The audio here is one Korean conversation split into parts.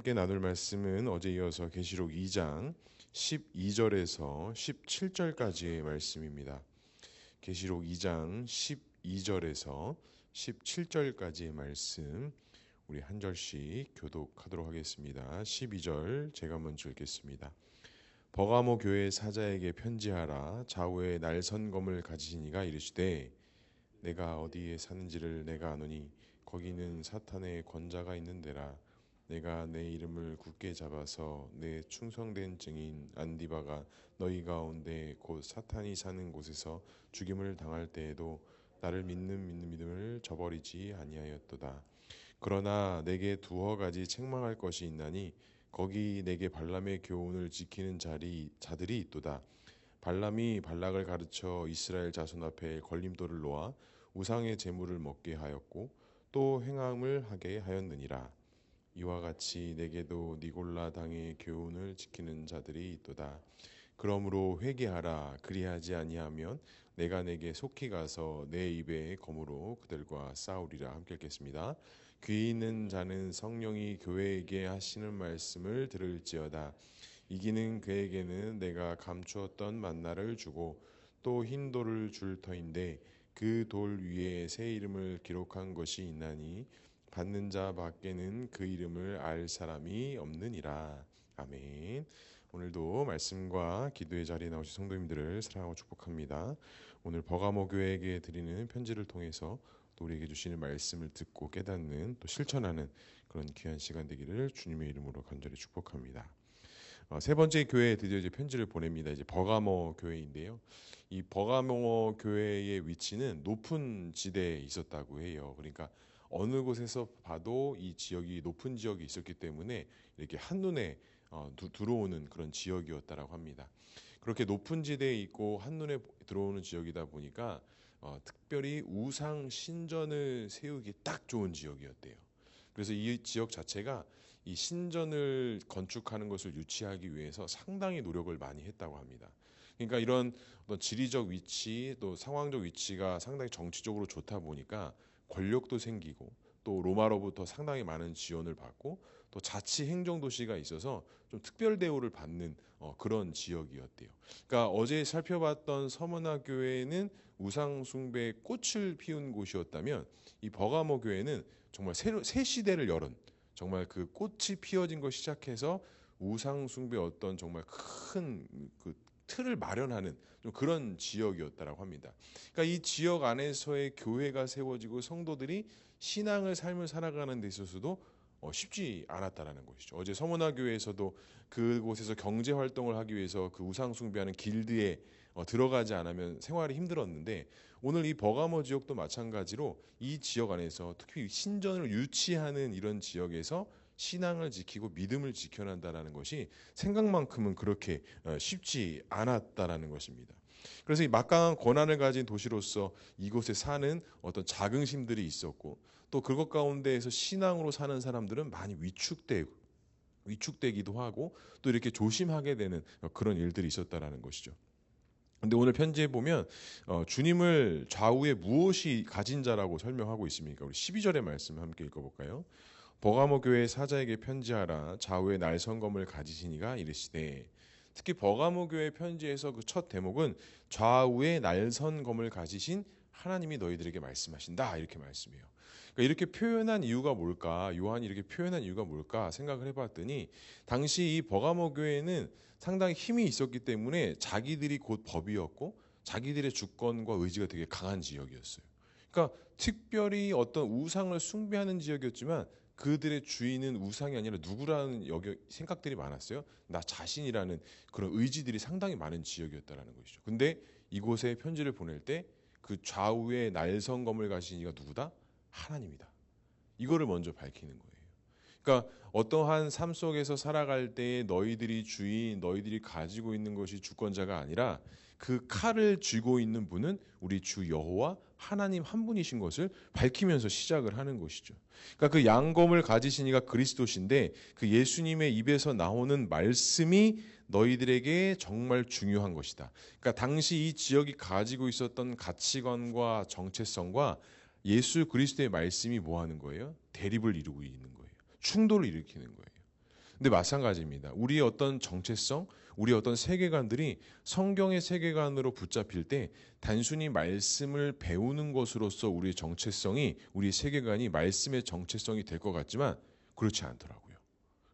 함께 나눌 말씀은 어제 이어서 계시록 2장 12절에서 17절까지의 말씀입니다. 계시록 2장 12절에서 17절까지의 말씀 우리 한 절씩 교독하도록 하겠습니다. 12절 제가 먼저 읽겠습니다. 버가모 교회 사자에게 편지하라. 좌우에 날선검을 가지신 이가 이르시되 내가 어디에 사는지를 내가 아노니 거기는 사탄의 권자가 있는 데라. 내가 내 이름을 굳게 잡아서 내 충성된 증인 안디바가 너희 가운데 곧 사탄이 사는 곳에서 죽임을 당할 때에도 나를 믿는 믿음을 저버리지 아니하였도다. 그러나 내게 두어 가지 책망할 것이 있나니 거기 내게 발람의 교훈을 지키는 자들이 있도다. 발람이 발락을 가르쳐 이스라엘 자손 앞에 걸림돌을 놓아 우상의 제물을 먹게 하였고 또 행함을 하게 하였느니라. 이와 같이 내게도 니골라 당의 교훈을 지키는 자들이 있도다. 그러므로 회개하라. 그리하지 아니하면 내가 내게 속히 가서 내 입에 검으로 그들과 싸우리라. 함께 읽겠습니다. 귀 있는 자는 성령이 교회에게 하시는 말씀을 들을지어다. 이기는 그에게는 내가 감추었던 만나를 주고 또 흰 돌을 줄 터인데 그 돌 위에 새 이름을 기록한 것이 있나니 받는 자 밖에는 그 이름을 알 사람이 없느니라. 아멘. 오늘도 말씀과 기도의 자리에 나오신 성도님들을 사랑하고 축복합니다. 오늘 버가모 교회에게 드리는 편지를 통해서 또 우리에게 주시는 말씀을 듣고 깨닫는 또 실천하는 그런 귀한 시간 되기를 주님의 이름으로 간절히 축복합니다. 세 번째 교회에 드디어 이제 편지를 보냅니다. 이제 버가모 교회인데요. 이 버가모 교회의 위치는 높은 지대에 있었다고 해요. 그러니까 어느 곳에서 봐도 이 지역이 높은 지역이 있었기 때문에 이렇게 한눈에 들어오는 그런 지역이었다라고 합니다. 그렇게 높은 지대에 있고 한눈에 들어오는 지역이다 보니까 특별히 우상 신전을 세우기 딱 좋은 지역이었대요. 그래서 이 지역 자체가 이 신전을 건축하는 것을 유치하기 위해서 상당히 노력을 많이 했다고 합니다. 그러니까 이런 어떤 지리적 위치 또 상황적 위치가 상당히 정치적으로 좋다 보니까 권력도 생기고 또 로마로부터 상당히 많은 지원을 받고 또 자치 행정 도시가 있어서 좀 특별 대우를 받는 그런 지역이었대요. 그러니까 어제 살펴봤던 서머나 교회는 우상 숭배의 꽃을 피운 곳이었다면 이 버가모 교회는 정말 새 시대를 열은 정말 그 꽃이 피어진 것 시작해서 우상 숭배 어떤 정말 큰 그 틀을 마련하는 좀 그런 지역이었다라고 합니다. 그러니까 이 지역 안에서의 교회가 세워지고 성도들이 신앙을 삶을 살아가는 데 있어서도 쉽지 않았다라는 것이죠. 어제 서문화 교회에서도 그곳에서 경제 활동을 하기 위해서 그 우상 숭배하는 길드에 들어가지 않으면 생활이 힘들었는데 오늘 이 버가모 지역도 마찬가지로 이 지역 안에서 특히 신전을 유치하는 이런 지역에서 신앙을 지키고 믿음을 지켜낸다는 것이 생각만큼은 그렇게 쉽지 않았다라는 것입니다. 그래서 이 막강한 권한을 가진 도시로서 이곳에 사는 어떤 자긍심들이 있었고 또 그것 가운데에서 신앙으로 사는 사람들은 많이 위축되기도 하고 또 이렇게 조심하게 되는 그런 일들이 있었다라는 것이죠. 근데 오늘 편지에 보면 주님을 좌우에 무엇이 가진 자라고 설명하고 있습니까? 우리 12절의 말씀 함께 읽어볼까요? 버가모 교회 사자에게 편지하라. 좌우에 날선검을 가지시니가 이르시되. 특히 버가모 교회 편지에서 그 첫 대목은 좌우에 날선검을 가지신 하나님이 너희들에게 말씀하신다 이렇게 말씀해요. 그러니까 이렇게 표현한 이유가 뭘까? 요한이 이렇게 표현한 이유가 뭘까 생각을 해봤더니 당시 이 버가모 교회는 상당히 힘이 있었기 때문에 자기들이 곧 법이었고 자기들의 주권과 의지가 되게 강한 지역이었어요. 그러니까 특별히 어떤 우상을 숭배하는 지역이었지만 그들의 주인은 우상이 아니라 누구라는 생각들이 많았어요. 나 자신이라는 그런 의지들이 상당히 많은 지역이었다는 것이죠. 근데 이곳에 편지를 보낼 때 그 좌우에 날선검을 가신 이가 누구다? 하나님이다. 이거를 먼저 밝히는 거예요. 그러니까 어떠한 삶 속에서 살아갈 때에 너희들이 주인, 너희들이 가지고 있는 것이 주권자가 아니라 그 칼을 쥐고 있는 분은 우리 주 여호와 하나님 한 분이신 것을 밝히면서 시작을 하는 것이죠. 그러니까 그 양검을 가지신 이가 그리스도신데 그 예수님의 입에서 나오는 말씀이 너희들에게 정말 중요한 것이다. 그러니까 당시 이 지역이 가지고 있었던 가치관과 정체성과 예수 그리스도의 말씀이 뭐 하는 거예요? 대립을 이루고 있는 거예요. 충돌을 일으키는 거예요. 근데 마찬가지입니다. 우리의 어떤 정체성, 우리의 어떤 세계관들이 성경의 세계관으로 붙잡힐 때 단순히 말씀을 배우는 것으로서 우리의 정체성이, 우리의 세계관이 말씀의 정체성이 될 것 같지만 그렇지 않더라고요.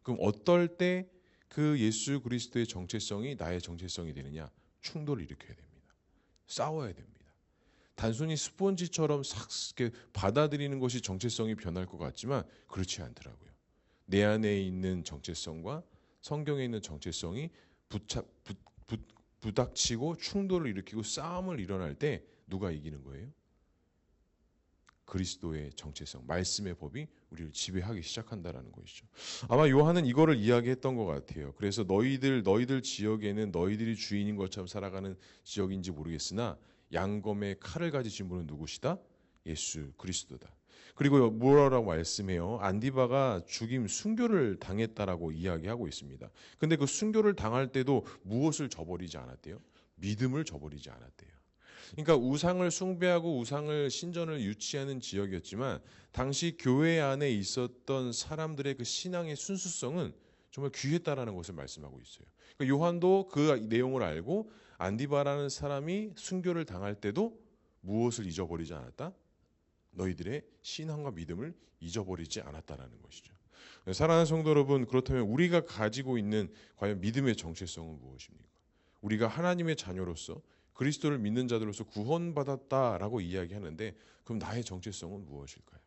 그럼 어떨 때 그 예수 그리스도의 정체성이 나의 정체성이 되느냐? 충돌을 일으켜야 됩니다. 싸워야 됩니다. 단순히 스폰지처럼 싹 받아들이는 것이 정체성이 변할 것 같지만 그렇지 않더라고요. 내 안에 있는 정체성과 성경에 있는 정체성이 부닥치고 충돌을 일으키고 싸움을 일어날 때 누가 이기는 거예요? 그리스도의 정체성, 말씀의 법이 우리를 지배하기 시작한다라는 것이죠. 아마 요한은 이거를 이야기했던 것 같아요. 그래서 너희들 지역에는 너희들이 주인인 것처럼 살아가는 지역인지 모르겠으나 양검의 칼을 가지신 분은 누구시다? 예수 그리스도다. 그리고 뭐라고 말씀해요? 안디바가 순교를 당했다라고 이야기하고 있습니다. 근데 그 순교를 당할 때도 무엇을 저버리지 않았대요? 믿음을 저버리지 않았대요. 그러니까 우상을 숭배하고 우상을 신전을 유치하는 지역이었지만 당시 교회 안에 있었던 사람들의 그 신앙의 순수성은 정말 귀했다라는 것을 말씀하고 있어요. 그러니까 요한도 그 내용을 알고 안디바라는 사람이 순교를 당할 때도 무엇을 잊어버리지 않았다? 너희들의 신앙과 믿음을 잊어버리지 않았다라는 것이죠. 사랑하는 성도 여러분, 그렇다면 우리가 가지고 있는 과연 믿음의 정체성은 무엇입니까? 우리가 하나님의 자녀로서 그리스도를 믿는 자들로서 구원받았다라고 이야기하는데 그럼 나의 정체성은 무엇일까요?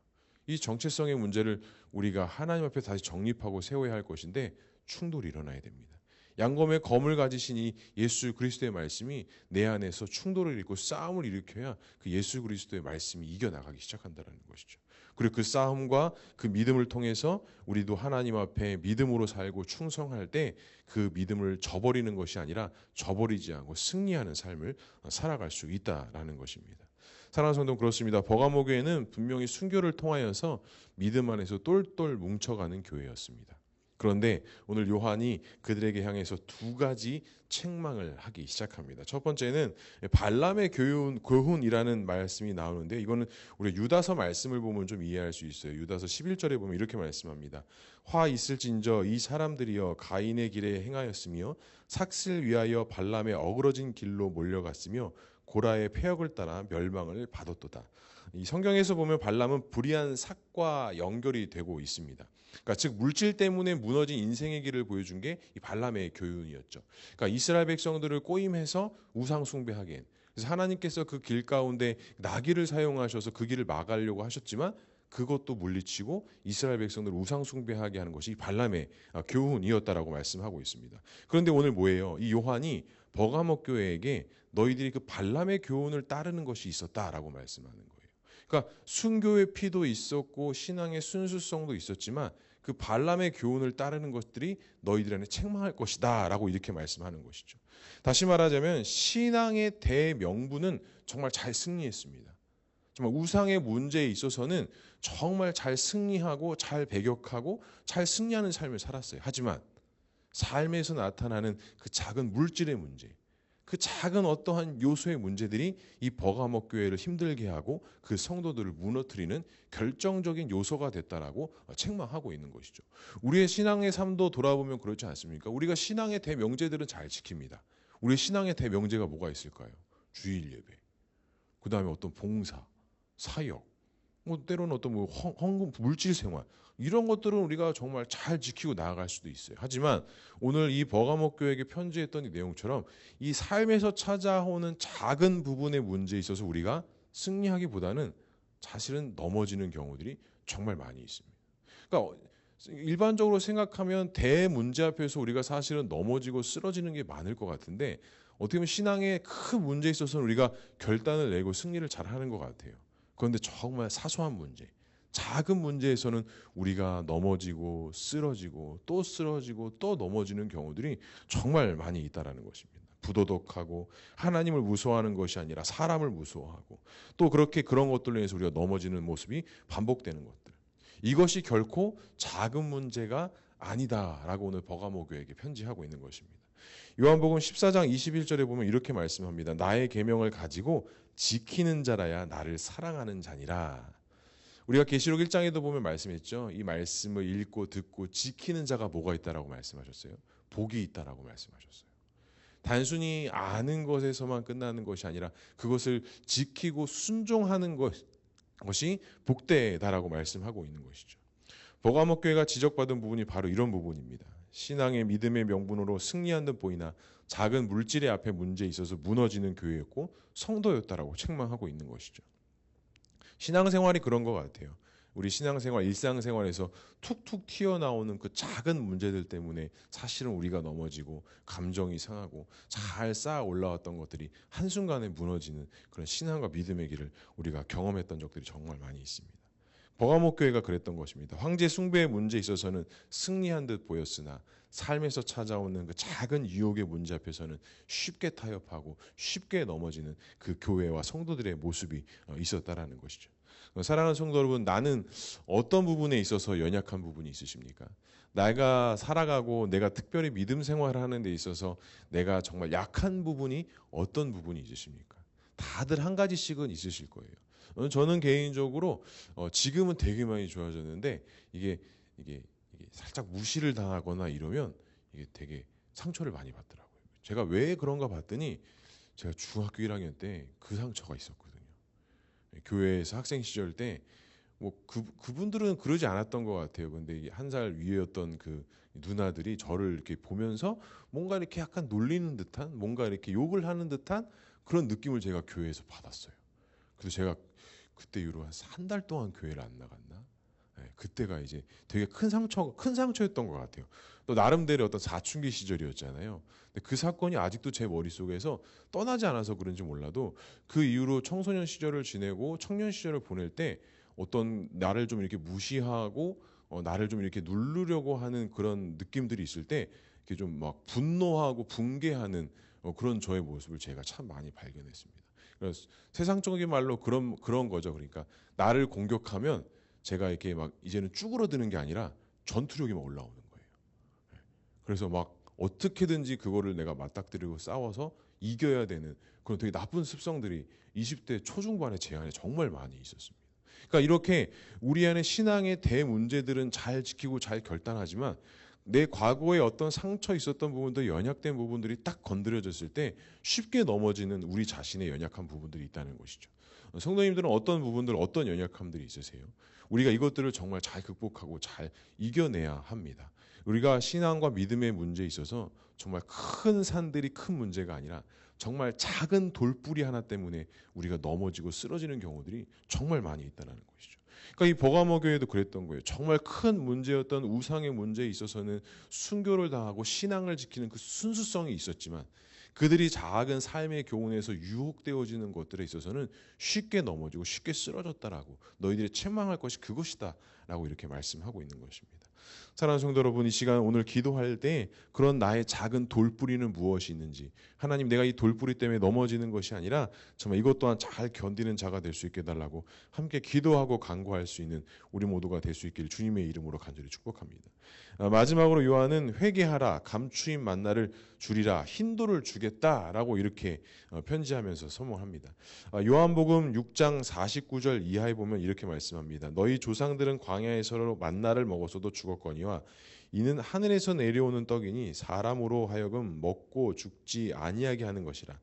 이 정체성의 문제를 우리가 하나님 앞에 다시 정립하고 세워야 할 것인데 충돌이 일어나야 됩니다. 양검의 검을 가지신 이 예수 그리스도의 말씀이 내 안에서 충돌을 일으키고 싸움을 일으켜야 그 예수 그리스도의 말씀이 이겨나가기 시작한다는 것이죠. 그리고 그 싸움과 그 믿음을 통해서 우리도 하나님 앞에 믿음으로 살고 충성할 때 그 믿음을 저버리는 것이 아니라 저버리지 않고 승리하는 삶을 살아갈 수 있다라는 것입니다. 사랑하는 성도 그렇습니다. 버가모 교회는 분명히 순교를 통하여서 믿음 안에서 똘똘 뭉쳐가는 교회였습니다. 그런데 오늘 요한이 그들에게 향해서 두 가지 책망을 하기 시작합니다. 첫 번째는 발람의 교훈이라는 말씀이 나오는데 이거는 우리 유다서 말씀을 보면 좀 이해할 수 있어요. 유다서 11절에 보면 이렇게 말씀합니다. 화 있을진저 이 사람들이여 가인의 길에 행하였으며 삭슬 위하여 발람의 어그러진 길로 몰려갔으며 고라의 폐역을 따라 멸망을 받았도다. 이 성경에서 보면 발람은 불의한 삭과 연결이 되고 있습니다. 그러니까 즉 물질 때문에 무너진 인생의 길을 보여준 게 이 발람의 교훈이었죠. 그러니까 이스라엘 백성들을 꼬임해서 우상 숭배하게 한. 그래서 하나님께서 그 길 가운데 나귀를 사용하셔서 그 길을 막으려고 하셨지만 그것도 물리치고 이스라엘 백성들을 우상 숭배하게 하는 것이 발람의 교훈이었다라고 말씀하고 있습니다. 그런데 오늘 뭐예요? 이 요한이 버가모 교회에게 너희들이 그 발람의 교훈을 따르는 것이 있었다라고 말씀하는 거예요. 그러니까 순교의 피도 있었고 신앙의 순수성도 있었지만 그 발람의 교훈을 따르는 것들이 너희들 안에 책망할 것이다 라고 이렇게 말씀하는 것이죠. 다시 말하자면 신앙의 대명분은 정말 잘 승리했습니다. 정말 우상의 문제에 있어서는 정말 잘 승리하고 잘 배격하고 잘 승리하는 삶을 살았어요. 하지만 삶에서 나타나는 그 작은 물질의 문제, 그 작은 어떠한 요소의 문제들이 이 버가모 교회를 힘들게 하고 그 성도들을 무너뜨리는 결정적인 요소가 됐다라고 책망하고 있는 것이죠. 우리의 신앙의 삶도 돌아보면 그렇지 않습니까? 우리가 신앙의 대명제들은 잘 지킵니다. 우리의 신앙의 대명제가 뭐가 있을까요? 주일 예배, 그 다음에 어떤 봉사, 사역, 때로는 어떤 헌금, 물질 생활 이런 것들은 우리가 정말 잘 지키고 나아갈 수도 있어요. 하지만 오늘 이 버가모 교회에게 편지했던 이 내용처럼 이 삶에서 찾아오는 작은 부분의 문제에 있어서 우리가 승리하기보다는 사실은 넘어지는 경우들이 정말 많이 있습니다. 그러니까 일반적으로 생각하면 대문제 앞에서 우리가 사실은 넘어지고 쓰러지는 게 많을 것 같은데 어떻게 보면 신앙의 큰 문제에 있어서는 우리가 결단을 내고 승리를 잘하는 것 같아요. 그런데 정말 사소한 문제, 작은 문제에서는 우리가 넘어지고 쓰러지고 또 넘어지는 경우들이 정말 많이 있다라는 것입니다. 부도덕하고 하나님을 무서워하는 것이 아니라 사람을 무서워하고 또 그렇게 그런 것들로 인해서 우리가 넘어지는 모습이 반복되는 것들. 이것이 결코 작은 문제가 아니다라고 오늘 버가모 교회에게 편지하고 있는 것입니다. 요한복음 14장 21절에 보면 이렇게 말씀합니다. 나의 계명을 가지고 지키는 자라야 나를 사랑하는 자니라. 우리가 계시록 1장에도 보면 말씀했죠. 이 말씀을 읽고 듣고 지키는 자가 뭐가 있다라고 말씀하셨어요? 복이 있다라고 말씀하셨어요. 단순히 아는 것에서만 끝나는 것이 아니라 그것을 지키고 순종하는 것이 복되다라고 말씀하고 있는 것이죠. 버가모 교회가 지적받은 부분이 바로 이런 부분입니다. 신앙의 믿음의 명분으로 승리한 듯 보이나 작은 물질의 앞에 문제에 있어서 무너지는 교회였고 성도였다라고 책망하고 있는 것이죠. 신앙생활이 그런 것 같아요. 우리 신앙생활, 일상생활에서 툭툭 튀어나오는 그 작은 문제들 때문에 사실은 우리가 넘어지고 감정이 상하고 잘 쌓아 올라왔던 것들이 한순간에 무너지는 그런 신앙과 믿음의 길을 우리가 경험했던 적들이 정말 많이 있습니다. 버가모 교회가 그랬던 것입니다. 황제 숭배의 문제에 있어서는 승리한 듯 보였으나 삶에서 찾아오는 그 작은 유혹의 문제 앞에서는 쉽게 타협하고 쉽게 넘어지는 그 교회와 성도들의 모습이 있었다라는 것이죠. 사랑하는 성도 여러분, 나는 어떤 부분에 있어서 연약한 부분이 있으십니까? 내가 살아가고 내가 특별히 믿음 생활을 하는 데 있어서 내가 정말 약한 부분이 어떤 부분이 있으십니까? 다들 한 가지씩은 있으실 거예요. 저는 개인적으로 지금은 되게 많이 좋아졌는데 이게 살짝 무시를 당하거나 이러면 이게 되게 상처를 많이 받더라고요. 제가 왜 그런가 봤더니 제가 중학교 1학년 때 그 상처가 있었거든요. 교회에서 학생 시절 때 뭐 그분들은 그러지 않았던 것 같아요. 근데 한 살 위였던 그 누나들이 저를 이렇게 보면서 뭔가 이렇게 약간 놀리는 듯한, 뭔가 이렇게 욕을 하는 듯한 그런 느낌을 제가 교회에서 받았어요. 그래서 제가 그때 이후로 한 달 동안 교회를 안 나갔나? 네, 그때가 이제 되게 큰 상처였던 것 같아요. 또 나름대로 어떤 사춘기 시절이었잖아요. 근데 그 사건이 아직도 제 머릿속에서 떠나지 않아서 그런지 몰라도 그 이후로 청소년 시절을 지내고 청년 시절을 보낼 때 어떤 나를 좀 이렇게 무시하고 나를 좀 이렇게 누르려고 하는 그런 느낌들이 있을 때 이렇게 좀 막 분노하고 붕괴하는 그런 저의 모습을 제가 참 많이 발견했습니다. 그래서 세상적인 말로 그런 거죠. 그러니까 나를 공격하면 제가 이렇게 막 이제는 쭈그러드는 게 아니라 전투력이 막 올라오는 거예요. 그래서 막 어떻게든지 그거를 내가 맞닥뜨리고 싸워서 이겨야 되는 그런 되게 나쁜 습성들이 20대 초중반의 제 안에 정말 많이 있었습니다. 그러니까 이렇게 우리 안에 신앙의 대문제들은 잘 지키고 잘 결단하지만 내 과거에 어떤 상처 있었던 부분들, 연약된 부분들이 딱 건드려졌을 때 쉽게 넘어지는 우리 자신의 연약한 부분들이 있다는 것이죠. 성도님들은 어떤 부분들, 어떤 연약함들이 있으세요? 우리가 이것들을 정말 잘 극복하고 잘 이겨내야 합니다. 우리가 신앙과 믿음의 문제에 있어서 정말 큰 산들이 큰 문제가 아니라 정말 작은 돌뿌리 하나 때문에 우리가 넘어지고 쓰러지는 경우들이 정말 많이 있다는 것이죠. 그러니까 이 버가모 교회도 그랬던 거예요. 정말 큰 문제였던 우상의 문제에 있어서는 순교를 당하고 신앙을 지키는 그 순수성이 있었지만 그들이 작은 삶의 교훈에서 유혹되어지는 것들에 있어서는 쉽게 넘어지고 쉽게 쓰러졌다라고 너희들이 책망할 것이 그것이다라고 이렇게 말씀하고 있는 것입니다. 사랑하는 성도 여러분, 이 시간 오늘 기도할 때 그런 나의 작은 돌뿌리는 무엇이 있는지, 하나님 내가 이 돌뿌리 때문에 넘어지는 것이 아니라 정말 이것 또한 잘 견디는 자가 될 수 있게 해달라고 함께 기도하고 간구할 수 있는 우리 모두가 될 수 있기를 주님의 이름으로 간절히 축복합니다. 마지막으로 요한은 회개하라, 감추인 만나를 주리라, 흰돌을 주겠다라고 이렇게 편지하면서 선언합니다. 요한복음 6장 49절 이하에 보면 이렇게 말씀합니다. 너희 조상들은 광야에서 만나를 먹었어도 죽었거니와 이는 하늘에서 내려오는 떡이니 사람으로 하여금 먹고 죽지 아니하게 하는 것이라.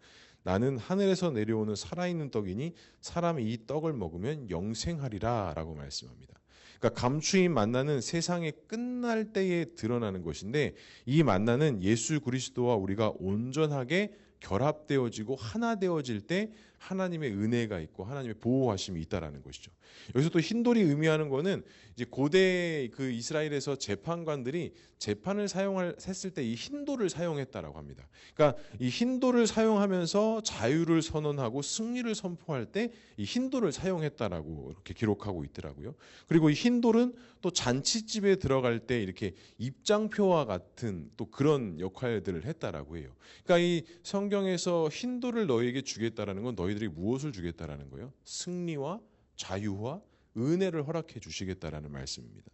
나는 하늘에서 내려오는 살아있는 떡이니 사람이 이 떡을 먹으면 영생하리라 라고 말씀합니다. 그러니까 감추인 만나는 세상의 끝날 때에 드러나는 것인데 이 만나는 예수 그리스도와 우리가 온전하게 결합되어지고 하나 되어질 때 하나님의 은혜가 있고 하나님의 보호하심이 있다라는 것이죠. 여기서 또 흰돌이 의미하는 거는 이제 고대 그 이스라엘에서 재판관들이 재판을 했을 때 이 흰돌을 사용했다라고 합니다. 그러니까 이 흰돌을 사용하면서 자유를 선언하고 승리를 선포할 때 이 흰돌을 사용했다라고 이렇게 기록하고 있더라고요. 그리고 이 흰돌은 또 잔치집에 들어갈 때 이렇게 입장표와 같은 또 그런 역할들을 했다라고 해요. 그러니까 이 성경에서 흰돌을 너희에게 주겠다라는 건 너희들이 무엇을 주겠다라는 거예요? 승리와 자유와 은혜를 허락해 주시겠다라는 말씀입니다.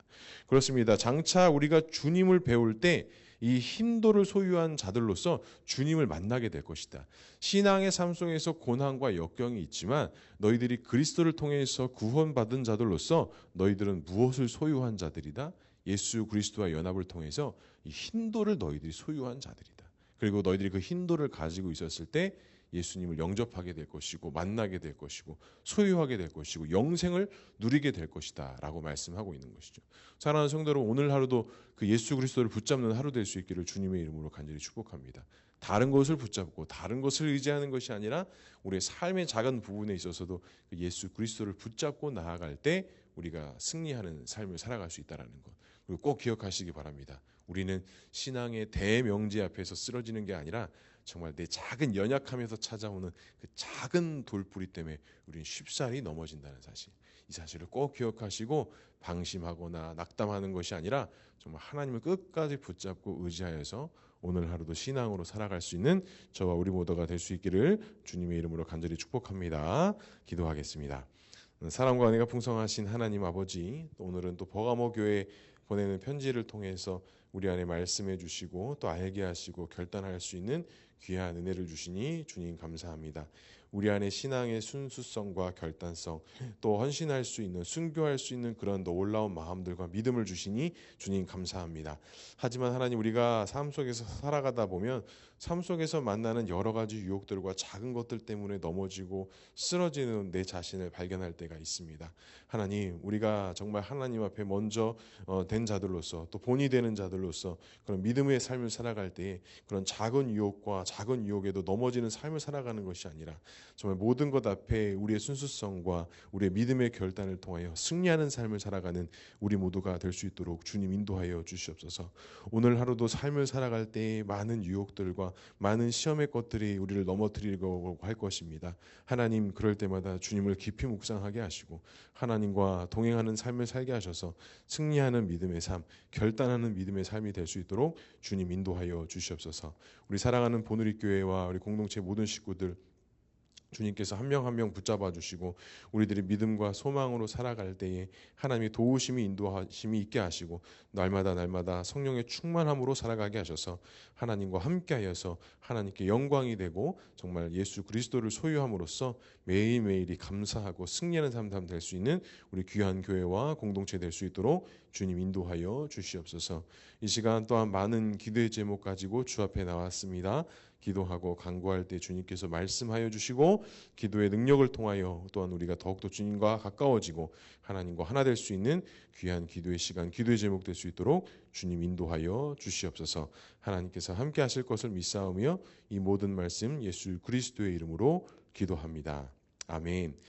그렇습니다. 장차 우리가 주님을 배울 때 이 힘도를 소유한 자들로서 주님을 만나게 될 것이다. 신앙의 삶 속에서 고난과 역경이 있지만 너희들이 그리스도를 통해서 구원받은 자들로서 너희들은 무엇을 소유한 자들이다? 예수 그리스도와 연합을 통해서 이 힘도를 너희들이 소유한 자들이다. 그리고 너희들이 그 힘도를 가지고 있었을 때 예수님을 영접하게 될 것이고 만나게 될 것이고 소유하게 될 것이고 영생을 누리게 될 것이다 라고 말씀하고 있는 것이죠. 사랑하는 성도 여러분, 오늘 하루도 그 예수 그리스도를 붙잡는 하루 될 수 있기를 주님의 이름으로 간절히 축복합니다. 다른 것을 붙잡고 다른 것을 의지하는 것이 아니라 우리의 삶의 작은 부분에 있어서도 그 예수 그리스도를 붙잡고 나아갈 때 우리가 승리하는 삶을 살아갈 수 있다는 것. 그리고 꼭 기억하시기 바랍니다. 우리는 신앙의 대명제 앞에서 쓰러지는 게 아니라 정말 내 작은 연약함에서 찾아오는 그 작은 돌뿌리 때문에 우리는 쉽사리 넘어진다는 사실. 이 사실을 꼭 기억하시고 방심하거나 낙담하는 것이 아니라 정말 하나님을 끝까지 붙잡고 의지하여서 오늘 하루도 신앙으로 살아갈 수 있는 저와 우리 모두가 될 수 있기를 주님의 이름으로 간절히 축복합니다. 기도하겠습니다. 사랑과 은혜가 풍성하신 하나님 아버지, 오늘은 또 버가모 교회에 보내는 편지를 통해서 우리 안에 말씀해 주시고 또 알게 하시고 결단할 수 있는 귀한 은혜를 주시니 주님 감사합니다. 우리 안에 신앙의 순수성과 결단성, 또 헌신할 수 있는, 순교할 수 있는 그런 놀라운 마음들과 믿음을 주시니 주님 감사합니다. 하지만 하나님, 우리가 삶 속에서 살아가다 보면 삶 속에서 만나는 여러 가지 유혹들과 작은 것들 때문에 넘어지고 쓰러지는 내 자신을 발견할 때가 있습니다. 하나님, 우리가 정말 하나님 앞에 먼저 된 자들로서 또 본이 되는 자들로서 그런 믿음의 삶을 살아갈 때에 그런 작은 유혹과 작은 유혹에도 넘어지는 삶을 살아가는 것이 아니라 정말 모든 것 앞에 우리의 순수성과 우리의 믿음의 결단을 통하여 승리하는 삶을 살아가는 우리 모두가 될 수 있도록 주님 인도하여 주시옵소서. 오늘 하루도 삶을 살아갈 때에 많은 유혹들과 많은 시험의 것들이 우리를 넘어뜨리려고 할 것입니다. 하나님, 그럴 때마다 주님을 깊이 묵상하게 하시고 하나님과 동행하는 삶을 살게 하셔서 승리하는 믿음의 삶, 결단하는 믿음의 삶이 될 수 있도록 주님 인도하여 주시옵소서. 우리 사랑하는 보누리교회와 우리 공동체 모든 식구들 주님께서 한 명 한 명 붙잡아 주시고 우리들이 믿음과 소망으로 살아갈 때에 하나님의 도우심이 인도하심이 있게 하시고 날마다 성령의 충만함으로 살아가게 하셔서 하나님과 함께하여서 하나님께 영광이 되고 정말 예수 그리스도를 소유함으로써 매일매일이 감사하고 승리하는 삶 될 수 있는 우리 귀한 교회와 공동체 될 수 있도록 주님 인도하여 주시옵소서. 이 시간 또한 많은 기도의 제목 가지고 주 앞에 나왔습니다. 기도하고 간구할 때 주님께서 말씀하여 주시고 기도의 능력을 통하여 또한 우리가 더욱더 주님과 가까워지고 하나님과 하나 될 수 있는 귀한 기도의 시간, 기도의 제목 될 수 있도록 주님 인도하여 주시옵소서. 하나님께서 함께 하실 것을 믿사오며 이 모든 말씀 예수 그리스도의 이름으로 기도합니다. 아멘.